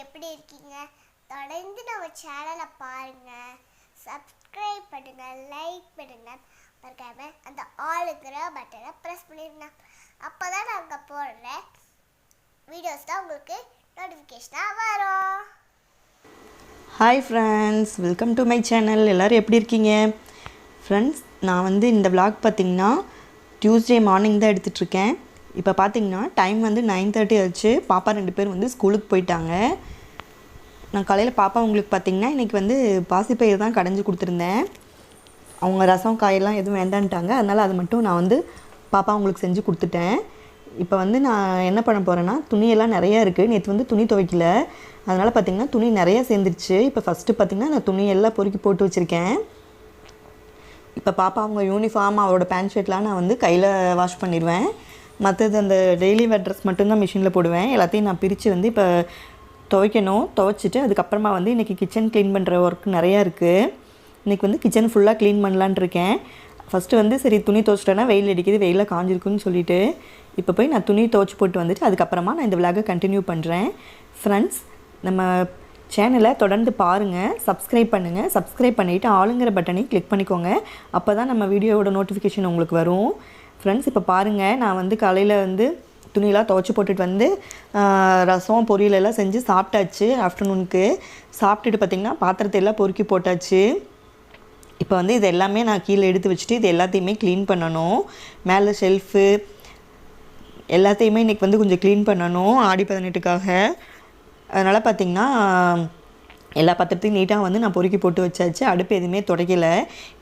எப்படி இருக்கீங்க? தொடர்ந்து நம்ம சேனலை பாருங்க, சப்ஸ்கிரைப் பண்ணுங்க, லைக் பண்ணுங்க, மறக்காம அந்த ஆளுங்கிற பட்டனை ப்ரெஸ் பண்ணிடுங்க. அப்போதான் நாங்கள் போடுற வீடியோஸ் தான் உங்களுக்கு நோட்டிஃபிகேஷனாக வரும். Hi friends, welcome to my channel. எல்லோரும் எப்படி இருக்கீங்க ஃப்ரெண்ட்ஸ்? நான் இந்த vlog பார்த்திங்கன்னா டியூஸ்டே மார்னிங் தான் எடுத்துகிட்ருக்கேன். இப்போ பார்த்திங்கன்னா டைம் 9:30 ஆச்சு. பாப்பா 2 பேர் ஸ்கூலுக்கு போயிட்டாங்க. நான் காலையில் பாப்பா உங்களுக்கு பார்த்திங்கன்னா இன்றைக்கி பாசிப்பயிறு தான் கடைஞ்சி கொடுத்துருந்தேன். அவங்க ரசம் காயெல்லாம் எதுவும் வேண்டான்ட்டாங்க. அதனால் அது மட்டும் நான் பாப்பா உங்களுக்கு செஞ்சு கொடுத்துட்டேன். இப்போ நான் என்ன பண்ண போகிறேன்னா, துணியெல்லாம் நிறையா இருக்குது. நேற்று துணி துவைக்கல, அதனால் பார்த்திங்கன்னா துணி நிறையா சேர்ந்துருச்சு. இப்போ ஃபஸ்ட்டு பார்த்திங்கன்னா நான் துணியெல்லாம் பொறுக்கி போட்டு வச்சுருக்கேன். இப்போ பாப்பா அவங்க யூனிஃபார்ம், அவரோட பேண்ட் ஷர்ட்லாம் நான் கையில் வாஷ் பண்ணிடுவேன். மற்றது அந்த டெய்லி வேர் ட்ரெஸ் மட்டும்தான் மிஷினில் போடுவேன். எல்லாத்தையும் நான் பிரித்து இப்போ துவைக்கணும். துவைச்சிட்டு அதுக்கப்புறமா இன்றைக்கி கிச்சன் க்ளீன் பண்ணுற ஒர்க் நிறையா இருக்குது. இன்றைக்கி கிச்சன் ஃபுல்லாக க்ளீன் பண்ணலான் இருக்கேன். ஃபஸ்ட்டு சரி துணி துவைச்சிட்டேன்னா வெயில் அடிக்குது, வெயிலில் காஞ்சிருக்குன்னு சொல்லிவிட்டு இப்போ போய் நான் துணி துவைச்சி போட்டு அதுக்கப்புறமா நான் இந்த விலாகை கண்டினியூ பண்ணுறேன். ஃப்ரெண்ட்ஸ், நம்ம சேனலை தொடர்ந்து பாருங்கள், சப்ஸ்கிரைப் பண்ணுங்கள். சப்ஸ்கிரைப் பண்ணிவிட்டு ஆளுங்கிற பட்டனையும் கிளிக் பண்ணிக்கோங்க. அப்போ தான் நம்ம வீடியோவோட நோட்டிஃபிகேஷன் உங்களுக்கு வரும். ஃப்ரெண்ட்ஸ், இப்போ பாருங்கள், நான் காலையில் துணியெல்லாம் துவைச்சி போட்டுட்டு ரசம் பொரியலெல்லாம் செஞ்சு சாப்பிட்டாச்சு. ஆஃப்டர்நூனுக்கு சாப்பிட்டுட்டு பார்த்திங்கன்னா பாத்திரத்தை எல்லாம் பொறுக்கி போட்டாச்சு. இப்போ இது எல்லாமே நான் கீழே எடுத்து வச்சுட்டு இது எல்லாத்தையுமே க்ளீன் பண்ணணும். மேலே ஷெல்ஃபு எல்லாத்தையுமே இன்றைக்கி கொஞ்சம் க்ளீன் பண்ணணும் ஆடி 18க்காக. அதனால் பார்த்திங்கன்னா எல்லா பாத்திரத்தையும் நீட்டாக நான் பொறுக்கி போட்டு வச்சாச்சு. அடுப்பு எதுவுமே துடைக்கலை,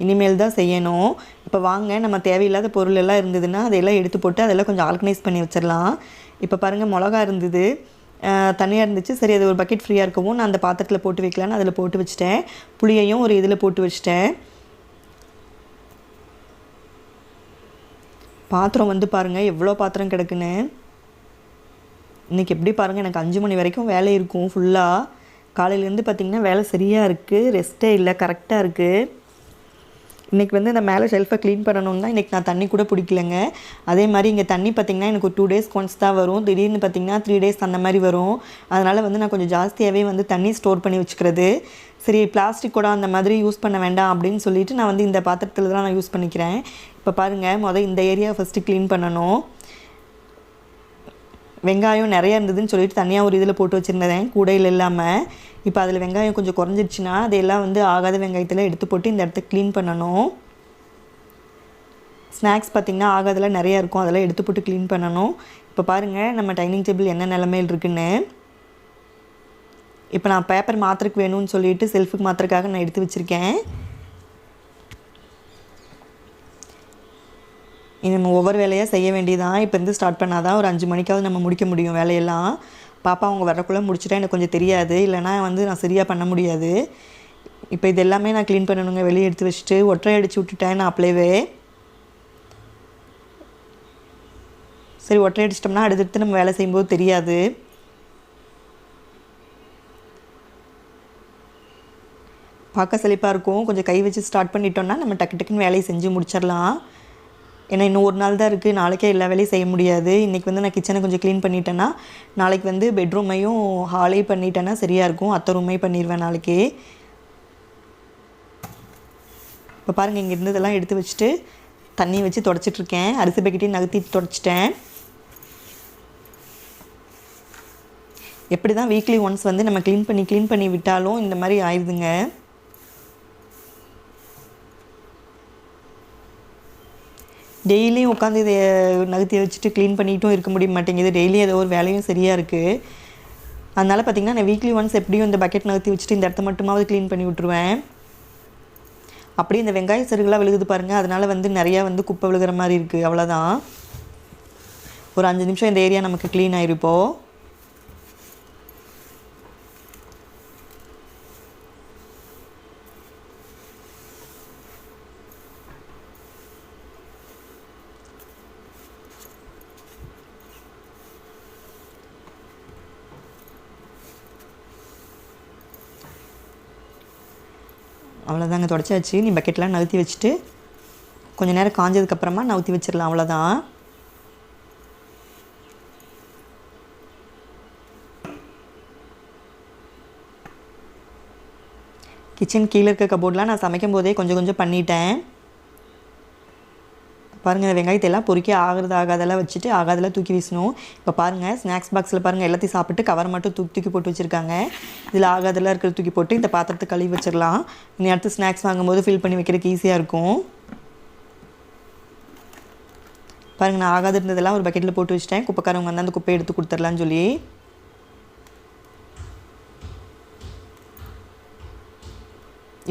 இனிமேல் தான் செய்யணும். இப்போ வாங்க, நம்ம தேவையில்லாத பொருள் எல்லாம் இருந்ததுன்னா அதையெல்லாம் எடுத்து போட்டு அதெல்லாம் கொஞ்சம் ஆர்கனைஸ் பண்ணி வச்சிடலாம். இப்போ பாருங்கள், மிளகா இருந்தது, தனியாக இருந்துச்சு. சரி, அது ஒரு பக்கெட் ஃப்ரீயாக இருக்கவும் நான் அந்த பாத்திரத்தில் போட்டு வைக்கலான்னு அதில் போட்டு வச்சிட்டேன். புளியையும் ஒரு இதில் போட்டு வச்சிட்டேன். பாத்திரம் பாருங்கள் எவ்வளோ பாத்திரம் கிடக்குன்னு. இன்றைக்கி எப்படி பாருங்கள், எனக்கு 5 மணி வரைக்கும் வேலை இருக்கும் ஃபுல்லாக. காலையிலேருந்து பார்த்திங்கன்னா வேலை சரியாக இருக்குது, ரெஸ்ட்டே இல்லை, கரெக்டாக இருக்குது. இன்றைக்கி இந்த மேலே ஷெல்ஃபை க்ளீன் பண்ணணும் தான். இன்றைக்கி நான் தண்ணி கூட பிடிக்கலைங்க. அதே மாதிரி இங்கே தண்ணி பார்த்திங்கன்னா எனக்கு ஒரு 2 days ஒன்ஸ் தான் வரும். திடீர்னு பார்த்திங்கன்னா 3 days அந்த மாதிரி வரும். அதனால் நான் கொஞ்சம் ஜாஸ்தியாகவே தண்ணி ஸ்டோர் பண்ணி வச்சுக்கிறது. சரி, பிளாஸ்டிக் கூட அந்த மாதிரி யூஸ் பண்ண வேண்டாம் அப்படின்னு சொல்லிவிட்டு நான் இந்த பாத்திரத்தில் தான் நான் யூஸ் பண்ணிக்கிறேன். இப்போ பாருங்கள், இந்த ஏரியாவை ஃபஸ்ட்டு க்ளீன் பண்ணணும். வெங்காயம் நிறையா இருந்ததுன்னு சொல்லிட்டு தனியாக ஒரு இதில் போட்டு வச்சுருந்தேன், கூடையில் இல்லாமல். இப்போ அதில் வெங்காயம் கொஞ்சம் குறைஞ்சிடுச்சுன்னா அதையெல்லாம் ஆகாத வெங்காயத்தில் எடுத்து போட்டு இந்த இடத்த க்ளீன் பண்ணணும். ஸ்நாக்ஸ் பார்த்திங்கன்னா ஆகாதெல்லாம் நிறையா இருக்கும், அதெல்லாம் எடுத்து போட்டு க்ளீன் பண்ணணும். இப்போ பாருங்கள், நம்ம டைனிங் டேபிள் என்ன நிலமையில் இருக்குன்னு. இப்போ நான் பேப்பர் மாத்திரக்கு வேணும்னு சொல்லிட்டு செல்ஃபுக்கு மாத்திரக்காக நான் எடுத்து வச்சுருக்கேன். நம்ம ஒவ்வொரு வேலையாக செய்ய வேண்டியதான். இப்போ ஸ்டார்ட் பண்ணால் தான் ஒரு 5 மணிக்காவது நம்ம முடிக்க முடியும் வேலையெல்லாம். பாப்பா அவங்க வரக்குள்ளே முடிச்சுட்டா எனக்கு கொஞ்சம் தெரியாது, இல்லைனா நான் சரியாக பண்ண முடியாது. இப்போ இது எல்லாமே நான் க்ளீன் பண்ணணுங்க. வெளியே எடுத்து வச்சுட்டு ஒற்றை அடித்து விட்டுட்டேன் நான் அப்படியே. சரி, ஒற்றை அடிச்சிட்டோம்னா அடுத்தடுத்து நம்ம வேலை செய்யும்போது தெரியாது. பார்க்க செழிப்பாக இருக்கும். கொஞ்சம் கை வச்சு ஸ்டார்ட் பண்ணிட்டோம்னா நம்ம டக்கு டக்குன்னு வேலையை செஞ்சு முடிச்சிடலாம். ஏன்னா இன்னும் ஒரு நாள் தான் இருக்குது, நாளைக்கே எல்லா வேலையும் செய்ய முடியாது. இன்றைக்கி நான் கிச்சனை கொஞ்சம் க்ளீன் பண்ணிட்டேன்னா நாளைக்கு பெட்ரூமையும் ஹாலையும் பண்ணிட்டேன்னா சரியாக இருக்கும். அத்தை ரூமையும் பண்ணிடுவேன் நாளைக்கு. இப்போ பாருங்கள், இங்கே இருந்ததெல்லாம் எடுத்து வச்சுட்டு தண்ணி வச்சு தொடச்சிட்ருக்கேன். அரிசி பக்கெட்டையும் நகர்த்திட்டு தொடச்சிட்டேன். எப்படி தான் வீக்லி ஒன்ஸ் நம்ம க்ளீன் பண்ணி விட்டாலும் இந்த மாதிரி ஆயிடுதுங்க. டெய்லியும் உட்காந்து இதை நகர்த்தி வச்சுட்டு க்ளீன் பண்ணிட்டும் இருக்க முடிய மாட்டேங்குது. டெய்லி ஏதோ ஒரு வேலையும் சரியாக இருக்குது. அதனால் பார்த்திங்கன்னா நான் வீக்லி ஒன்ஸ் எப்படியும் இந்த பக்கெட் நகர்த்தி வச்சுட்டு இந்த இடத்த மட்டுமாவது க்ளீன் பண்ணி விட்ருவேன். அப்படியே இந்த வெங்காய சருகுலாம் விழுகுது பாருங்கள், அதனால் நிறையா குப்பை விழுகிற மாதிரி இருக்குது. அவ்வளோதான், ஒரு 5 நிமிஷம் இந்த ஏரியா நமக்கு க்ளீன் ஆகிருப்போம். அவ்வளோதாங்க, தொடச்சாச்சு. நீ பக்கெட்லாம் நகர்த்தி வச்சுட்டு கொஞ்சம் நேரம் காஞ்சதுக்கப்புறமா நகர்த்தி வச்சிடலாம். அவ்வளோதான். கிச்சன் கீழே இருக்க கபோர்ட்லாம் நான் சமைக்கும் போதே கொஞ்சம் கொஞ்சம் பண்ணிட்டேன். பாருங்கள், இந்த வெங்காயத்தை எல்லாம் பொறுக்கி ஆகாதெல்லாம் வச்சுட்டு ஆகாதெல்லாம் தூக்கி வீசணும். இப்போ பாருங்கள், ஸ்நாக்ஸ் பாக்ஸில் பாருங்கள் எல்லாத்தையும் சாப்பிட்டு கவர் மட்டும் தூக்கி போட்டு வச்சுருக்காங்க. இதில் ஆகாதெல்லாம் இருக்கிறத தூக்கி போட்டு இந்த பாத்திரத்தை கழுவி வச்சிடலாம். இனி அடுத்து ஸ்நாக்ஸ் வாங்கும்போது ஃபில் பண்ணி வைக்கிறதுக்கு ஈஸியாக இருக்கும். பாருங்கள், நான் ஆகாது இருந்ததெல்லாம் ஒரு பக்கெட்டில் போட்டு வச்சிட்டேன். குப்பைக்காரவங்க வந்து அந்த குப்பையை எடுத்து கொடுத்துடலான்னு சொல்லி.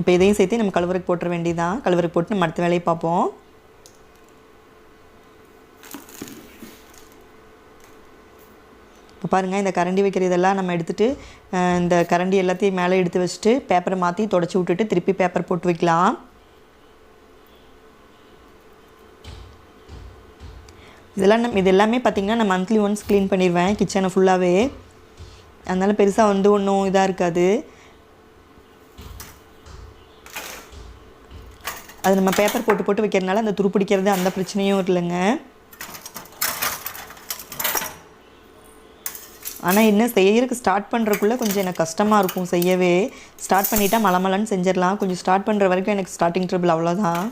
இப்போ இதையும் சேர்த்து நம்ம கழுவருக்கு போட்டுற வேண்டியதான். கழுவருக்கு போட்டு நம்ம அடுத்த வேலையை பார்ப்போம். இப்போ பாருங்கள், இந்த கரண்டி வைக்கிற இதெல்லாம் நம்ம எடுத்துகிட்டு இந்த கரண்டி எல்லாத்தையும் மேலே எடுத்து வச்சுட்டு பேப்பரை மாற்றி தொடச்சி விட்டுட்டு திருப்பி பேப்பர் போட்டு வைக்கலாம். இது எல்லாமே பார்த்திங்கன்னா நான் மந்த்லி ஒன்ஸ் க்ளீன் பண்ணிடுவேன் கிச்சனை ஃபுல்லாகவே. அதனால் பெருசாக வந்து ஒன்றும் இதாக இருக்காது. அது நம்ம பேப்பர் போட்டு போட்டு வைக்கிறதுனால அந்த துருப்பிடிக்கிறது அந்த பிரச்சனையும் இல்லைங்க. ஆனால் என்ன செய்யறதுக்கு ஸ்டார்ட் பண்ணுறக்குள்ளே கொஞ்சம் எனக்கு கஷ்டமாக இருக்கும். செய்யவே ஸ்டார்ட் பண்ணிட்டா மலமலன்னு செஞ்சிடலாம். கொஞ்சம் ஸ்டார்ட் பண்ணுற வரைக்கும் எனக்கு ஸ்டார்டிங் ட்ரபிள் அவ்வளோதான்.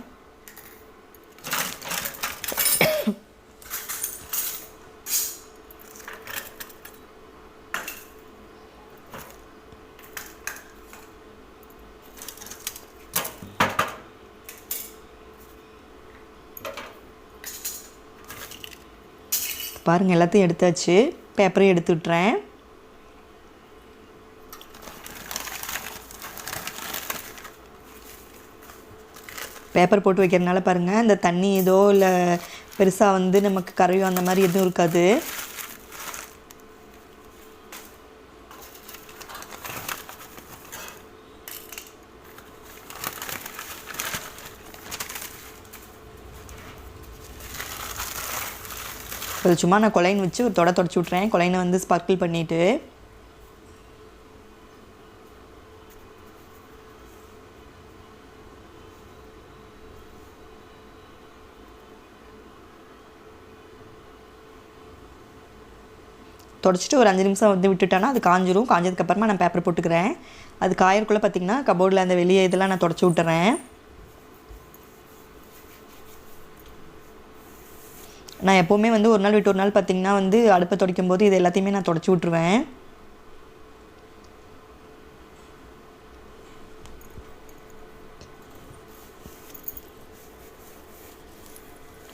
பாருங்கள், எல்லாத்தையும் எடுத்தாச்சு. பேப்பரையும் எடுத்து விட்டுறேன். பேப்பர் போட்டு வைக்கிறதுனால பாருங்கள், இந்த தண்ணி ஏதோ இல்லை பெருசாக வந்து நமக்கு கரையும் அந்த மாதிரி எதுவும் இருக்காது. அது சும்மா நான் கொலைன் வச்சு ஒரு தொடச்சி விட்றேன். கொலைனை வந்து ஸ்பார்க்கிள் பண்ணிவிட்டு தொடச்சிட்டு ஒரு 5 நிமிஷம் வந்து விட்டுட்டேன்னா அது காஞ்சிரும். காஞ்சதுக்கப்புறமா நான் பேப்பர் போட்டுக்கிறேன். அது காயறக்குள்ளே பார்த்திங்கன்னா கபோர்டில் அந்த வெளியே இதெல்லாம் நான் தொடச்சி விட்டுறேன். நான் எப்போவுமே வந்து ஒரு நாள் விட்டு ஒரு நாள் பார்த்திங்கன்னா வந்து அடுப்பை துடைக்கும் போது இது எல்லாத்தையுமே நான் தொடச்சி விட்ருவேன்.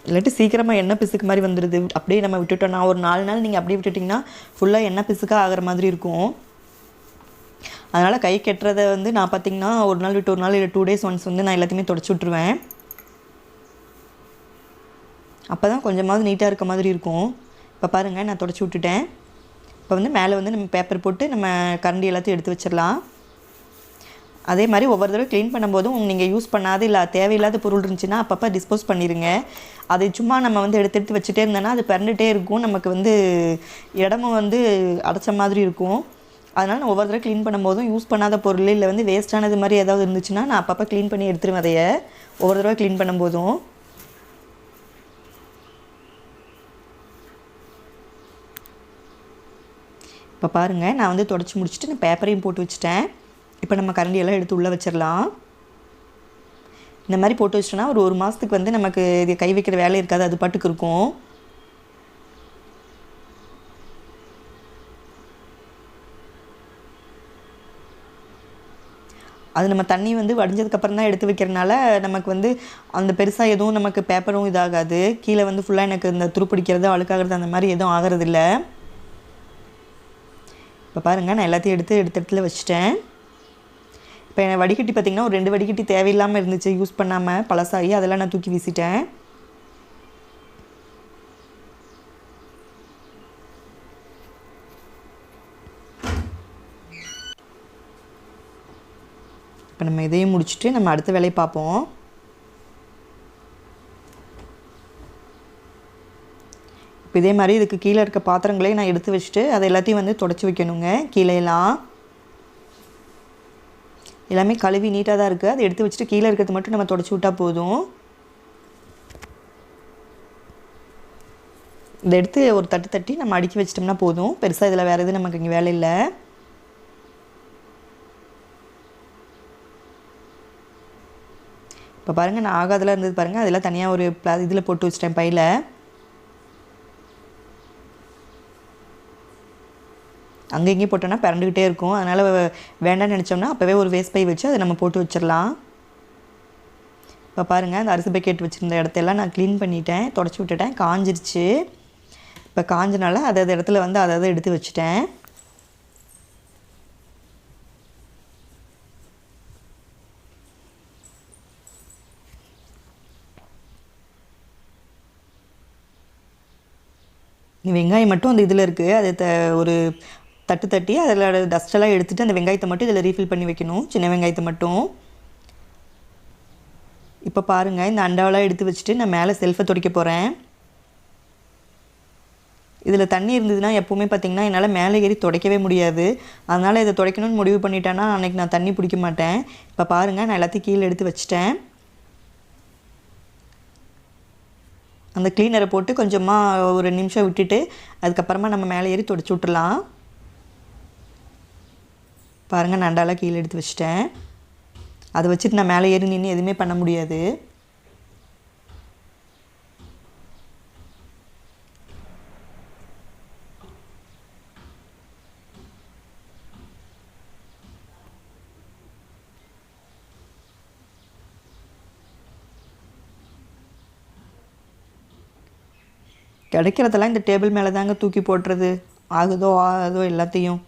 இல்லாட்டி சீக்கிரமாக எண்ணெய் பிசுக்கு மாதிரி வந்துடுது. அப்படியே நம்ம விட்டுட்டோம்னா ஒரு 4 நாள் நீங்கள் அப்படியே விட்டுட்டிங்கன்னா ஃபுல்லாக எண்ணெய் பிசுக்காக ஆகிற மாதிரி இருக்கும். அதனால் கை கெட்டுறதை வந்து நான் பார்த்திங்கன்னா ஒரு நாள் விட்டு ஒரு நாள் இல்லை 2 days ஒன்ஸ் வந்து நான் எல்லாத்தையுமே தொடச்சி விட்ருவேன். அப்போ தான் கொஞ்சமாவது நீட்டாக இருக்க மாதிரி இருக்கும். இப்போ பாருங்கள், நான் தொடச்சி விட்டுட்டேன். இப்போ வந்து மேலே வந்து நம்ம பேப்பர் போட்டு நம்ம கரண்டி எல்லாத்தையும் எடுத்து வச்சிடலாம். அதே மாதிரி ஒவ்வொரு தடவை க்ளீன் பண்ணும்போதும் நீங்கள் யூஸ் பண்ணாத இல்லை தேவையில்லாத பொருள் இருந்துச்சுன்னா அப்பப்போ டிஸ்போஸ் பண்ணிடுங்க. அதை சும்மா நம்ம வந்து எடுத்து வச்சுட்டே இருந்தோன்னா அது பறந்துகிட்டே இருக்கும். நமக்கு வந்து இடமும் வந்து அடைச்ச மாதிரி இருக்கும். அதனால் நான் ஒவ்வொரு தடவை க்ளீன் பண்ணும்போதும் யூஸ் பண்ணாத பொருள் இல்லை வந்து வேஸ்ட்டானது மாதிரி ஏதாவது இருந்துச்சுன்னா நான் அப்பப்போ க்ளீன் பண்ணி எடுத்துருவேன். அதையை ஒவ்வொரு தடவை க்ளீன் பண்ணும்போதும் இப்போ பாருங்கள், நான் வந்து தொடச்சி முடிச்சுட்டு நான் பேப்பரையும் போட்டு வச்சுட்டேன். இப்போ நம்ம கரண்டியெல்லாம் எடுத்து உள்ளே வச்சிடலாம். இந்த மாதிரி போட்டு வச்சிட்டோன்னா ஒரு மாதத்துக்கு வந்து நமக்கு இது கை வைக்கிற வேலை இருக்காது. அது பாட்டுக்கு இருக்கும். அது நம்ம தண்ணி வந்து வடிஞ்சதுக்கப்புறம் தான் எடுத்து வைக்கிறனால நமக்கு வந்து அந்த பெருசாக எதுவும் நமக்கு பேப்பரும் இதாகாது. கீழே வந்து ஃபுல்லாக எனக்கு இந்த துருப்பிடிக்கிறது அழுக்காகிறது அந்த மாதிரி எதுவும் ஆகிறதில்ல. இப்போ பாருங்கள், நான் எல்லாத்தையும் எடுத்து இடத்துல வச்சுட்டேன். இப்போ என் வடிகட்டி பார்த்திங்கன்னா ஒரு 2 வடிகட்டி தேவையில்லாமல் இருந்துச்சு யூஸ் பண்ணாமல் பழசாகி. அதெல்லாம் நான் தூக்கி வீசிட்டேன். இப்போ நம்ம இதையும் முடிச்சுட்டு நம்ம அடுத்த வேலையை பார்ப்போம். இப்போ இதே மாதிரி இதுக்கு கீழே இருக்க பாத்திரங்களையும் நான் எடுத்து வச்சுட்டு அதை எல்லாத்தையும் வந்து தொடச்சி வைக்கணுங்க. கீழேலாம் எல்லாமே கழுவி நீட்டாக தான் இருக்குது. அதை எடுத்து வச்சுட்டு கீழே இருக்கிறது மட்டும் நம்ம தொடச்சி விட்டால் போதும். இதை எடுத்து ஒரு தட்டி நம்ம அடுக்கி வச்சிட்டோம்னா போதும். பெருசாக இதில் வேறு எதுவும் நமக்கு இங்கே வேலை இல்லை. இப்போ பாருங்கள் நான் ஆகாதெல்லாம் இருந்தது பாருங்கள், அதெல்லாம் தனியாக ஒரு இதில் போட்டு வச்சிட்டேன் பையில். அங்கே இங்கேயும் போட்டோன்னா பிறண்டுக்கிட்டே இருக்கும். அதனால் வேண்டாம்னு நினச்சோம்னா அப்போவே ஒரு வேஸ்ட் பை வச்சு அதை நம்ம போட்டு வச்சிடலாம். இப்போ பாருங்கள் அந்த அரிசி பக்கெட் வச்சுருந்த இடத்தையெல்லாம் நான் க்ளீன் பண்ணிட்டேன், தொடச்சி விட்டுட்டேன், காஞ்சிருச்சு. இப்போ காஞ்சனால அதை இடத்துல வந்து அதை எடுத்து வச்சுட்டேன். வெங்காயம் மட்டும் அந்த இதில் இருக்குது, அதை ஒரு தட்டி அதில் டஸ்ட்டெல்லாம் எடுத்துகிட்டு அந்த வெங்காயத்தை மட்டும் இதில் ரீஃபில் பண்ணி வைக்கணும், சின்ன வெங்காயத்தை மட்டும். இப்போ பாருங்கள் இந்த அண்டாவெல்லாம் எடுத்து வச்சுட்டு நான் மேலே செல்ஃபை துடைக்க போகிறேன். இதில் தண்ணி இருந்ததுன்னா எப்போவுமே பார்த்திங்கன்னா என்னால் மேலே ஏறி துடைக்கவே முடியாது. அதனால் இதை துடைக்கணும்னு முடிவு பண்ணிட்டேன்னா அன்றைக்கி நான் தண்ணி பிடிக்க மாட்டேன். இப்போ பாருங்கள் நான் எல்லாத்தையும் கீழே எடுத்து வச்சிட்டேன். அந்த க்ளீனரை போட்டு கொஞ்சமாக ஒரு நிமிஷம் விட்டுட்டு அதுக்கப்புறமா நம்ம மேலே ஏறி துடைச்சி விட்டுலாம். பாருங்கள் நான் அண்டாலாம் கீழே எடுத்து வச்சிட்டேன். அதை வச்சுட்டு நான் மேலே ஏறி நின்று எதுவுமே பண்ண முடியாது. கிடைக்கிறதெல்லாம் இந்த டேபிள் மேலே தாங்க தூக்கி போட்டுறது, ஆகுதோ ஆகுதோ எல்லாத்தையும்.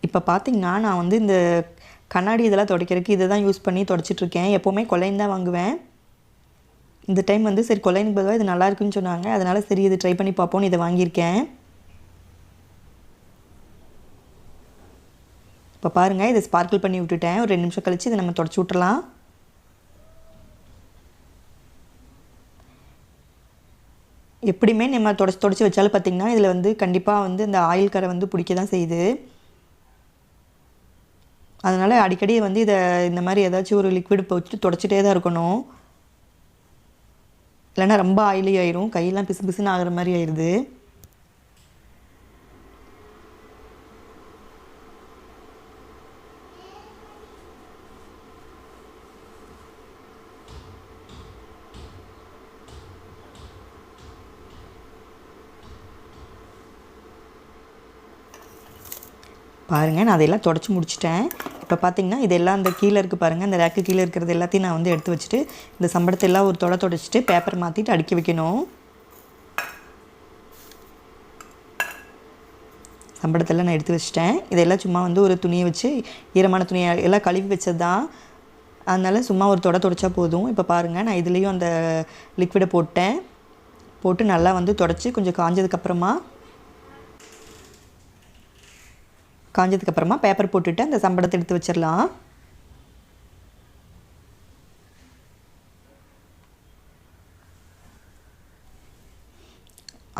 இப்போ பார்த்திங்கன்னா நான் வந்து இந்த கண்ணாடி இதெல்லாம் துடைக்கிறதுக்கு இதை தான் யூஸ் பண்ணி துடைச்சிட்ருக்கேன். எப்போவுமே கொலைன் தான் வாங்குவேன். இந்த டைம் வந்து சரி கொலைனுக்கு பதிலாக இது நல்லா இருக்குன்னு சொன்னாங்க, அதனால் சரி இது ட்ரை பண்ணி பார்ப்போன்னு இதை வாங்கியிருக்கேன். இப்போ பாருங்கள் இதை ஸ்பார்க்கிள் பண்ணி விட்டுட்டேன். ஒரு 2 நிமிஷம் கழித்து இதை நம்ம துடைச்சி விட்டுறலாம். எப்படியுமே நம்ம தொடச்சி வச்சாலும் பார்த்திங்கன்னா இதில் வந்து கண்டிப்பாக வந்து இந்த ஆயில் கரை வந்து பிடிக்க தான் செய்யுது. அதனால் அடிக்கடி வந்து இதை இந்த மாதிரி ஏதாச்சும் ஒரு லிக்விட் வச்சுட்டு தொடச்சிட்டே தான் இருக்கணும். இல்லைன்னா ரொம்ப ஆயிலி ஆயிரும், கையெல்லாம் பிசு பிசுன்னு ஆகிற மாதிரி ஆயிடுது. பாருங்கள் நான் அதையெல்லாம் தொடச்சி முடிச்சிட்டேன். இப்போ பார்த்திங்கன்னா இதெல்லாம் அந்த கீழே இருக்குது பாருங்கள், அந்த ரேக்கு கீழே இருக்கிறது எல்லாத்தையும் நான் வந்து எடுத்து வச்சுட்டு இந்த சம்பளத்தை எல்லாம் ஒரு தொடச்சிட்டு பேப்பர் மாற்றிட்டு அடுக்கி வைக்கணும். சம்பளத்தெல்லாம் நான் எடுத்து வச்சிட்டேன். இதெல்லாம் சும்மா வந்து ஒரு துணியை வச்சு ஈரமான துணியை எல்லாம் கழுவி வச்சது தான், அதனால் சும்மா ஒரு தொடச்சா போதும். இப்போ பாருங்கள் நான் இதுலேயும் அந்த லிக்விடை போட்டு நல்லா வந்து தொடச்சி கொஞ்சம் காஞ்சதுக்கப்புறமா பேப்பர் போட்டுட்டு அந்த சம்பளத்தை எடுத்து வச்சிடலாம்.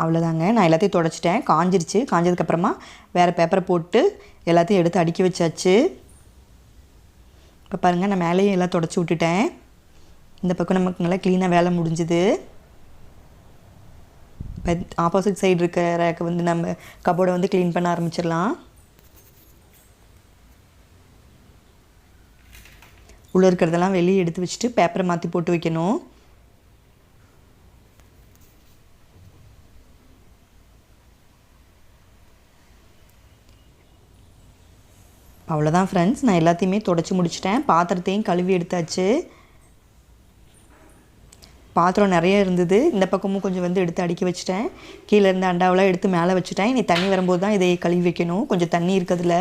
அவ்வளோதாங்க, நான் எல்லாத்தையும் தொடச்சிட்டேன், காஞ்சிருச்சு. காஞ்சதுக்கப்புறமா வேறு பேப்பரை போட்டு எல்லாத்தையும் எடுத்து அடுக்கி வச்சாச்சு. இப்போ பாருங்கள் நான் மேலேயும் எல்லாம் தொடச்சி விட்டுட்டேன். இந்த பக்கம் நமக்கு நல்லா க்ளீனாக வேலை முடிஞ்சுது. இப்போ ஆப்போசிட் சைடு இருக்க ரேக்கை வந்து நம்ம கபோர்டை வந்து க்ளீன் பண்ண ஆரம்பிச்சிடலாம். உள்ளே இருக்கிறதெல்லாம் வெளியே எடுத்து வச்சுட்டு பேப்பரை மாற்றி போட்டு வைக்கணும். அவ்வளோதான் ஃப்ரெண்ட்ஸ், நான் எல்லாத்தையுமே தொடச்சி முடிச்சிட்டேன். பாத்திரத்தையும் கழுவி எடுத்தாச்சு. பாத்திரம் நிறைய இருந்தது, இந்த பக்கமும் கொஞ்சம் வந்து எடுத்து அடுக்கி வச்சுட்டேன். கீழே இருந்த அண்டாவெலாம் எடுத்து மேலே வச்சுட்டேன். இனி தண்ணி வரும்போது தான் இதை கழுவி வைக்கணும். கொஞ்சம் தண்ணி இருக்கிறதுல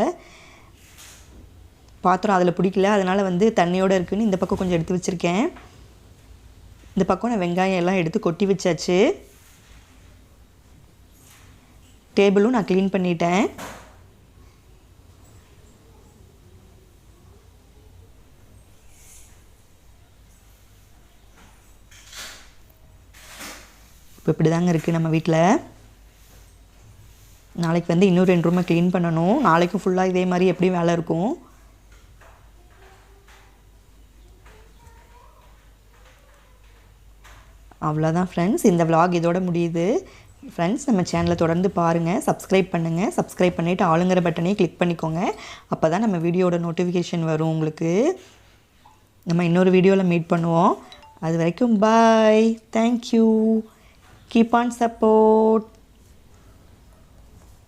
பாத்திரம் அதில் பிடிக்கல, அதனால் வந்து தண்ணியோடு இருக்குதுன்னு இந்த பக்கம் கொஞ்சம் எடுத்து வச்சுருக்கேன். இந்த பக்கம் நான் வெங்காயம் எல்லாம் எடுத்து கொட்டி வச்சாச்சு. டேபிளும் நான் க்ளீன் பண்ணிட்டேன். இப்போ இப்படி தாங்க இருக்குது நம்ம வீட்டில். நாளைக்கு வந்து இன்னும் 2 ரூமை க்ளீன் பண்ணணும். நாளைக்கும் ஃபுல்லாக இதே மாதிரி எப்படியும் வேலை இருக்கும். அவ்வளோதான் ஃப்ரெண்ட்ஸ், இந்த vlog இதோட முடியுது. ஃப்ரெண்ட்ஸ் நம்ம சேனலை தொடர்ந்து பாருங்கள், சப்ஸ்கிரைப் பண்ணுங்கள். சப்ஸ்கிரைப் பண்ணிவிட்டு ஆளுங்கிற பட்டனையும் கிளிக் பண்ணிக்கோங்க. அப்போ தான் நம்ம வீடியோட நோட்டிஃபிகேஷன் வரும் உங்களுக்கு. நம்ம இன்னொரு வீடியோவில் மீட் பண்ணுவோம். அது வரைக்கும் பாய். தேங்க்யூ. Keep on support.